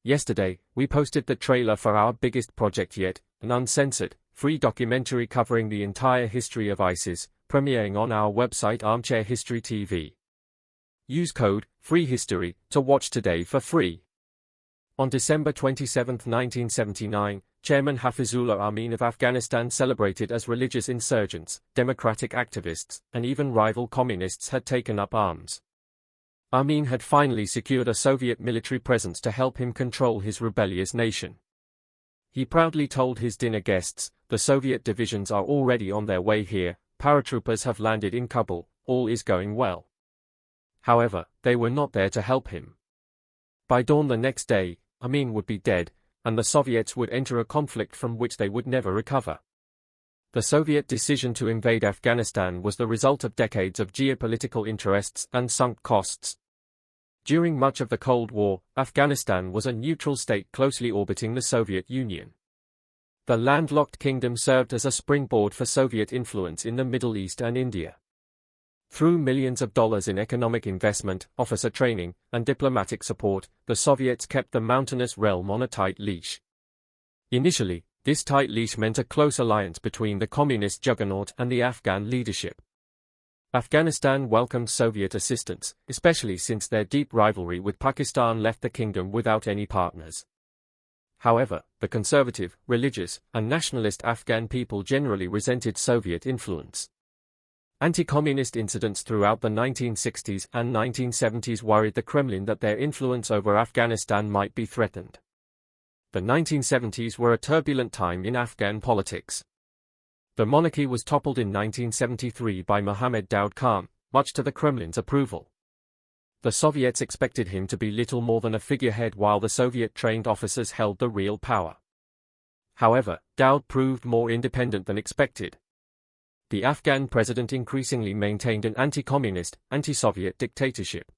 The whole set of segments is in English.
Yesterday, we posted the trailer for our biggest project yet, an uncensored, free documentary covering the entire history of ISIS, premiering on our website Armchair History TV. Use code FREEHISTORY to watch today for free. On December 27, 1979, Chairman Hafizullah Amin of Afghanistan celebrated as religious insurgents, democratic activists, and even rival communists had taken up arms. Amin had finally secured a Soviet military presence to help him control his rebellious nation. He proudly told his dinner guests, "The Soviet divisions are already on their way here, paratroopers have landed in Kabul, all is going well." However, they were not there to help him. By dawn the next day, Amin would be dead, and the Soviets would enter a conflict from which they would never recover. The Soviet decision to invade Afghanistan was the result of decades of geopolitical interests and sunk costs. During much of the Cold War, Afghanistan was a neutral state closely orbiting the Soviet Union. The landlocked kingdom served as a springboard for Soviet influence in the Middle East and India. Through millions of dollars in economic investment, officer training, and diplomatic support, the Soviets kept the mountainous realm on a tight leash. Initially, this tight leash meant a close alliance between the communist juggernaut and the Afghan leadership. Afghanistan welcomed Soviet assistance, especially since their deep rivalry with Pakistan left the kingdom without any partners. However, the conservative, religious, and nationalist Afghan people generally resented Soviet influence. Anti-communist incidents throughout the 1960s and 1970s worried the Kremlin that their influence over Afghanistan might be threatened. The 1970s were a turbulent time in Afghan politics. The monarchy was toppled in 1973 by Mohammad Daoud Khan, much to the Kremlin's approval. The Soviets expected him to be little more than a figurehead while the Soviet-trained officers held the real power. However, Daoud proved more independent than expected. The Afghan president increasingly maintained an anti-communist, anti-Soviet dictatorship.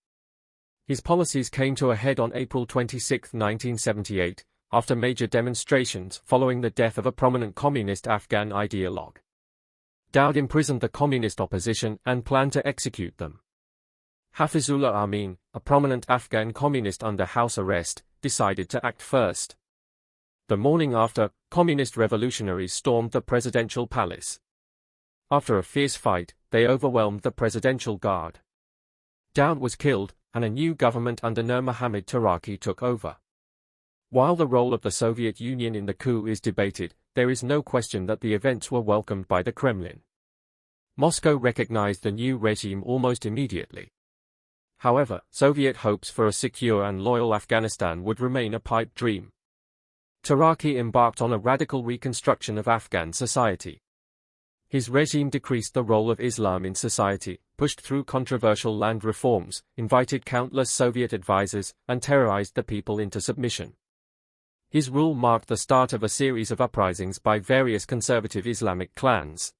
His policies came to a head on April 26, 1978, after major demonstrations following the death of a prominent communist Afghan ideologue. Daoud imprisoned the communist opposition and planned to execute them. Hafizullah Amin, a prominent Afghan communist under house arrest, decided to act first. The morning after, communist revolutionaries stormed the presidential palace. After a fierce fight, they overwhelmed the presidential guard. Daoud was killed, and a new government under Nur Muhammad Taraki took over. While the role of the Soviet Union in the coup is debated, there is no question that the events were welcomed by the Kremlin. Moscow recognized the new regime almost immediately. However, Soviet hopes for a secure and loyal Afghanistan would remain a pipe dream. Taraki embarked on a radical reconstruction of Afghan society. His regime decreased the role of Islam in society, pushed through controversial land reforms, invited countless Soviet advisors, and terrorized the people into submission. His rule marked the start of a series of uprisings by various conservative Islamic clans.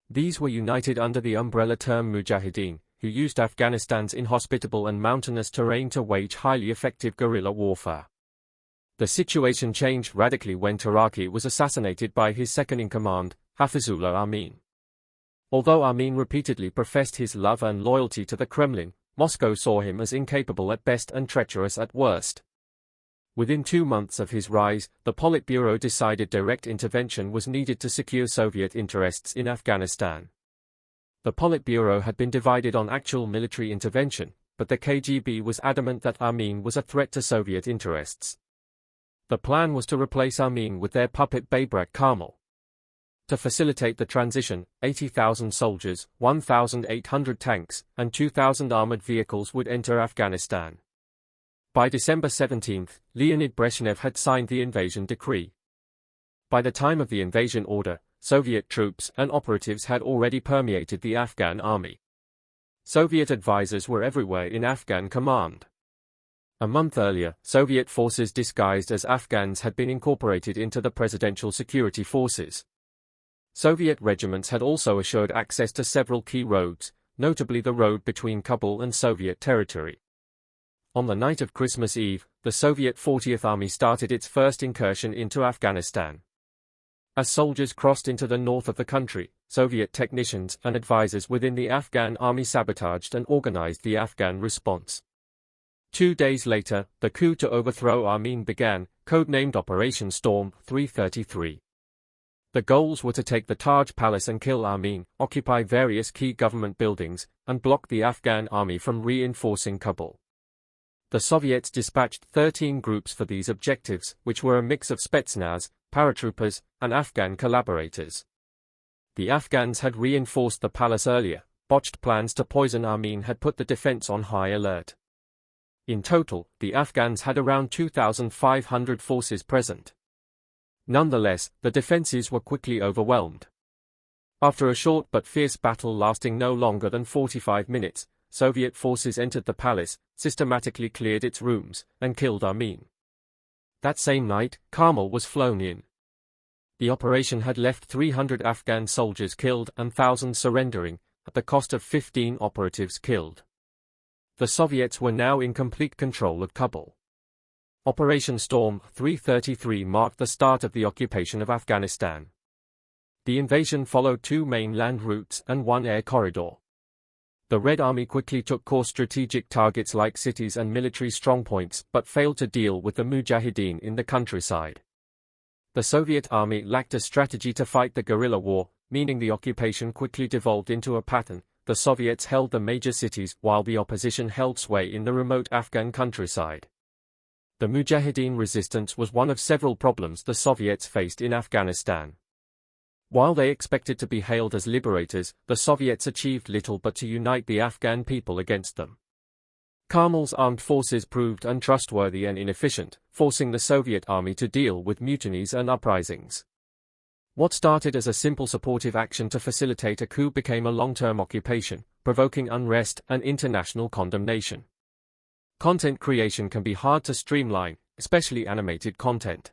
These were united under the umbrella term Mujahideen, who used Afghanistan's inhospitable and mountainous terrain to wage highly effective guerrilla warfare. The situation changed radically when Taraki was assassinated by his second-in-command, Hafizullah Amin. Although Amin repeatedly professed his love and loyalty to the Kremlin, Moscow saw him as incapable at best and treacherous at worst. Within 2 months of his rise, the Politburo decided direct intervention was needed to secure Soviet interests in Afghanistan. The Politburo had been divided on actual military intervention, but the KGB was adamant that Amin was a threat to Soviet interests. The plan was to replace Amin with their puppet Babrak Karmal. To facilitate the transition, 80,000 soldiers, 1,800 tanks, and 2,000 armored vehicles would enter Afghanistan. By December 17, Leonid Brezhnev had signed the invasion decree. By the time of the invasion order, Soviet troops and operatives had already permeated the Afghan army. Soviet advisors were everywhere in Afghan command. A month earlier, Soviet forces disguised as Afghans had been incorporated into the presidential security forces. Soviet regiments had also assured access to several key roads, notably the road between Kabul and Soviet territory. On the night of Christmas Eve, the Soviet 40th Army started its first incursion into Afghanistan. As soldiers crossed into the north of the country, Soviet technicians and advisors within the Afghan army sabotaged and organized the Afghan response. 2 days later, the coup to overthrow Armin began, codenamed Operation Storm 333. The goals were to take the Taj Palace and kill Armin, occupy various key government buildings, and block the Afghan army from reinforcing Kabul. The Soviets dispatched 13 groups for these objectives, which were a mix of Spetsnaz, paratroopers, and Afghan collaborators. The Afghans had reinforced the palace earlier. Botched plans to poison Armin had put the defense on high alert. In total, the Afghans had around 2,500 forces present. Nonetheless, the defenses were quickly overwhelmed. After a short but fierce battle lasting no longer than 45 minutes, Soviet forces entered the palace, systematically cleared its rooms, and killed Armin. That same night, Karmel was flown in. The operation had left 300 Afghan soldiers killed and thousands surrendering, at the cost of 15 operatives killed. The Soviets were now in complete control of Kabul. Operation Storm 333 marked the start of the occupation of Afghanistan. The invasion followed 2 main land routes and 1 air corridor. The Red Army quickly took core strategic targets like cities and military strongpoints, but failed to deal with the Mujahideen in the countryside. The Soviet army lacked a strategy to fight the guerrilla war, meaning the occupation quickly devolved into a pattern. The Soviets held the major cities while the opposition held sway in the remote Afghan countryside. The Mujahideen resistance was one of several problems the Soviets faced in Afghanistan. While they expected to be hailed as liberators, the Soviets achieved little but to unite the Afghan people against them. Karmel's armed forces proved untrustworthy and inefficient, forcing the Soviet army to deal with mutinies and uprisings. What started as a simple supportive action to facilitate a coup became a long-term occupation, provoking unrest and international condemnation. Content creation can be hard to streamline, especially animated content.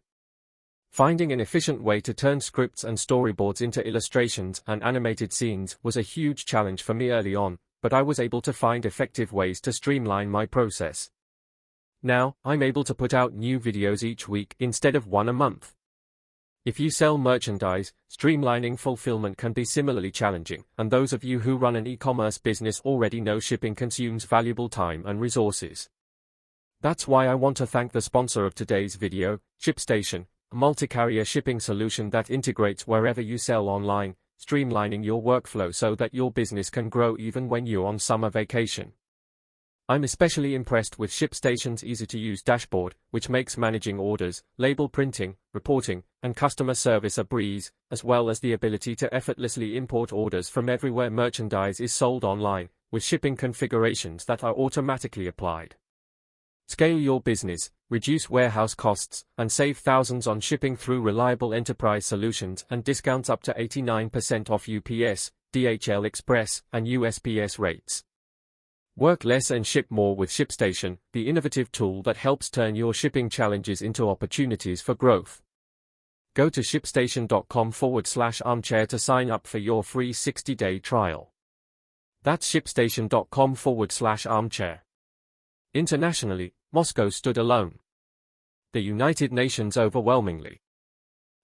Finding an efficient way to turn scripts and storyboards into illustrations and animated scenes was a huge challenge for me early on, but I was able to find effective ways to streamline my process. Now, I'm able to put out new videos each week instead of one a month. If you sell merchandise, streamlining fulfillment can be similarly challenging, and those of you who run an e-commerce business already know shipping consumes valuable time and resources. That's why I want to thank the sponsor of today's video, ShipStation, a multi-carrier shipping solution that integrates wherever you sell online, streamlining your workflow so that your business can grow even when you're on summer vacation. I'm especially impressed with ShipStation's easy-to-use dashboard, which makes managing orders, label printing, reporting, and customer service a breeze, as well as the ability to effortlessly import orders from everywhere merchandise is sold online, with shipping configurations that are automatically applied. Scale your business, reduce warehouse costs, and save thousands on shipping through reliable enterprise solutions and discounts up to 89% off UPS, DHL Express, and USPS rates. Work less and ship more with ShipStation, the innovative tool that helps turn your shipping challenges into opportunities for growth. Go to shipstation.com/armchair to sign up for your free 60-day trial. That's shipstation.com/armchair. Internationally, Moscow stood alone. The United Nations overwhelmingly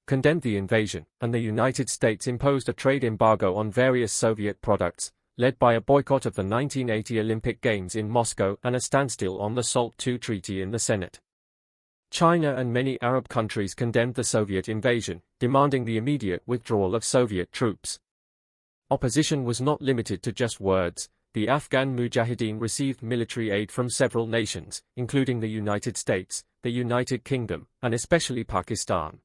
condemned the invasion, and the United States imposed a trade embargo on various Soviet products, led by a boycott of the 1980 Olympic Games in Moscow and a standstill on the SALT II treaty in the Senate. China and many Arab countries condemned the Soviet invasion, demanding the immediate withdrawal of Soviet troops. Opposition was not limited to just words. The Afghan Mujahideen received military aid from several nations, including the United States, the United Kingdom, and especially Pakistan.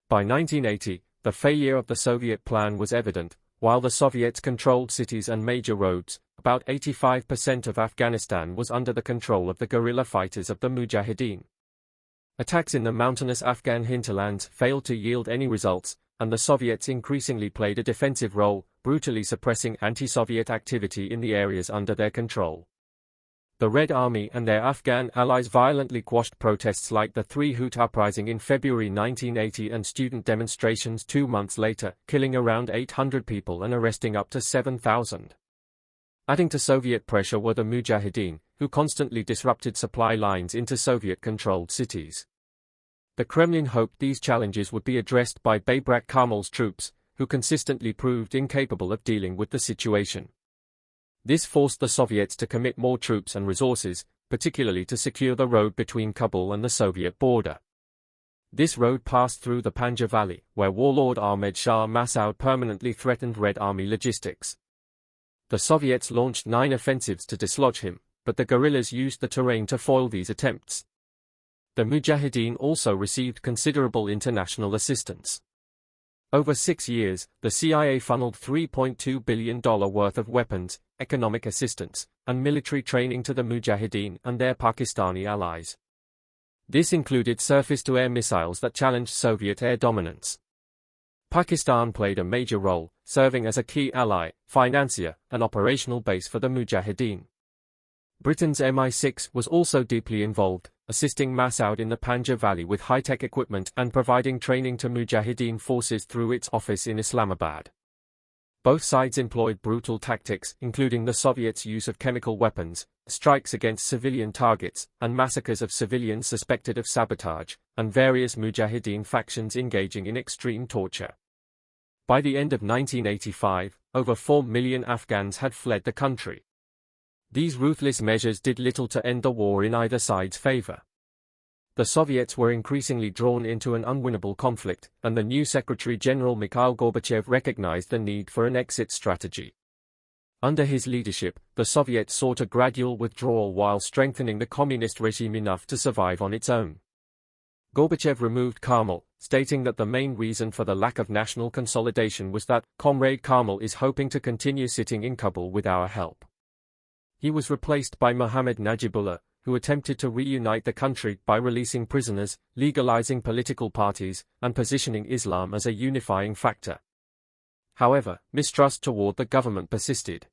By 1980, the failure of the Soviet plan was evident. While the Soviets controlled cities and major roads, about 85% of Afghanistan was under the control of the guerrilla fighters of the Mujahideen. Attacks in the mountainous Afghan hinterlands failed to yield any results, and the Soviets increasingly played a defensive role, brutally suppressing anti-Soviet activity in the areas under their control. The Red Army and their Afghan allies violently quashed protests like the Three Hoot Uprising in February 1980 and student demonstrations 2 months later, killing around 800 people and arresting up to 7,000. Adding to Soviet pressure were the Mujahideen, who constantly disrupted supply lines into Soviet-controlled cities. The Kremlin hoped these challenges would be addressed by Babrak Karmel's troops, who consistently proved incapable of dealing with the situation. This forced the Soviets to commit more troops and resources, particularly to secure the road between Kabul and the Soviet border. This road passed through the Panjshir Valley, where warlord Ahmed Shah Massoud permanently threatened Red Army logistics. The Soviets launched 9 offensives to dislodge him, but the guerrillas used the terrain to foil these attempts. The Mujahideen also received considerable international assistance. Over 6 years, the CIA funneled $3.2 billion worth of weapons, economic assistance, and military training to the Mujahideen and their Pakistani allies. This included surface-to-air missiles that challenged Soviet air dominance. Pakistan played a major role, serving as a key ally, financier, and operational base for the Mujahideen. Britain's MI6 was also deeply involved, assisting Massoud in the Panjshir Valley with high-tech equipment and providing training to Mujahideen forces through its office in Islamabad. Both sides employed brutal tactics, including the Soviets' use of chemical weapons, strikes against civilian targets, and massacres of civilians suspected of sabotage, and various Mujahideen factions engaging in extreme torture. By the end of 1985, over 4 million Afghans had fled the country. These ruthless measures did little to end the war in either side's favor. The Soviets were increasingly drawn into an unwinnable conflict, and the new Secretary-General Mikhail Gorbachev recognized the need for an exit strategy. Under his leadership, the Soviets sought a gradual withdrawal while strengthening the communist regime enough to survive on its own. Gorbachev removed Karmel, stating that the main reason for the lack of national consolidation was that Comrade Karmel is hoping to continue sitting in Kabul with our help. He was replaced by Mohammad Najibullah, who attempted to reunite the country by releasing prisoners, legalizing political parties, and positioning Islam as a unifying factor. However, mistrust toward the government persisted.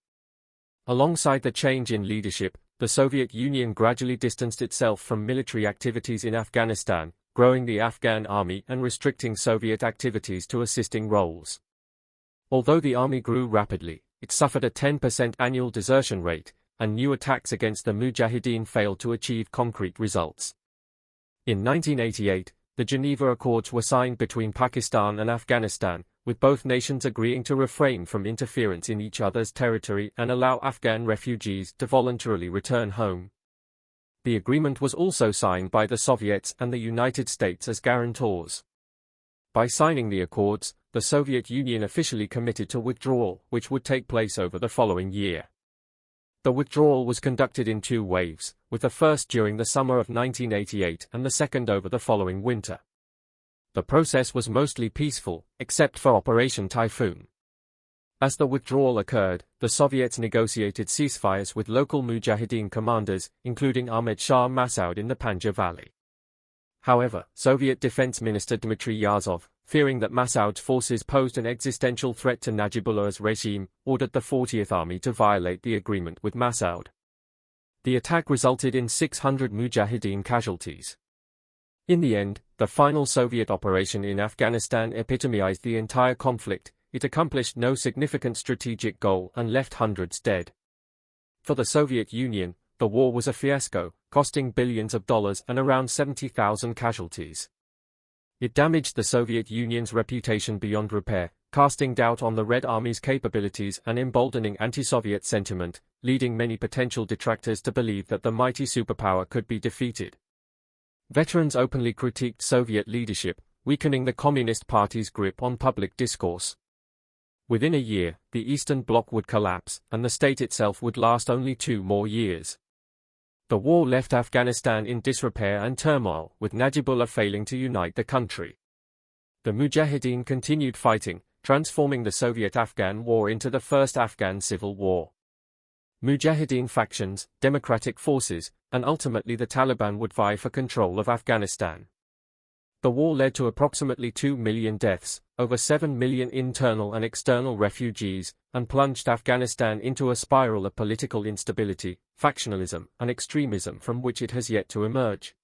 Alongside the change in leadership, the Soviet Union gradually distanced itself from military activities in Afghanistan, growing the Afghan army and restricting Soviet activities to assisting roles. Although the army grew rapidly, it suffered a 10% annual desertion rate, and new attacks against the Mujahideen failed to achieve concrete results. In 1988, the Geneva Accords were signed between Pakistan and Afghanistan, with both nations agreeing to refrain from interference in each other's territory and allow Afghan refugees to voluntarily return home. The agreement was also signed by the Soviets and the United States as guarantors. By signing the accords, the Soviet Union officially committed to withdrawal, which would take place over the following year. The withdrawal was conducted in 2 waves, with the first during the summer of 1988 and the second over the following winter. The process was mostly peaceful, except for Operation Typhoon. As the withdrawal occurred, the Soviets negotiated ceasefires with local Mujahideen commanders, including Ahmed Shah Massoud in the Panjshir Valley. However, Soviet Defense Minister Dmitry Yazov, fearing that Massoud's forces posed an existential threat to Najibullah's regime, ordered the 40th Army to violate the agreement with Massoud. The attack resulted in 600 Mujahideen casualties. In the end, the final Soviet operation in Afghanistan epitomized the entire conflict. It accomplished no significant strategic goal and left hundreds dead. For the Soviet Union, the war was a fiasco, costing billions of dollars and around 70,000 casualties. It damaged the Soviet Union's reputation beyond repair, casting doubt on the Red Army's capabilities and emboldening anti-Soviet sentiment, leading many potential detractors to believe that the mighty superpower could be defeated. Veterans openly critiqued Soviet leadership, weakening the Communist Party's grip on public discourse. Within a year, the Eastern Bloc would collapse, and the state itself would last only 2 more years. The war left Afghanistan in disrepair and turmoil, with Najibullah failing to unite the country. The Mujahideen continued fighting, transforming the Soviet-Afghan War into the first Afghan civil war. Mujahideen factions, democratic forces, and ultimately the Taliban would vie for control of Afghanistan. The war led to approximately 2 million deaths, over 7 million internal and external refugees, and plunged Afghanistan into a spiral of political instability, factionalism, and extremism from which it has yet to emerge.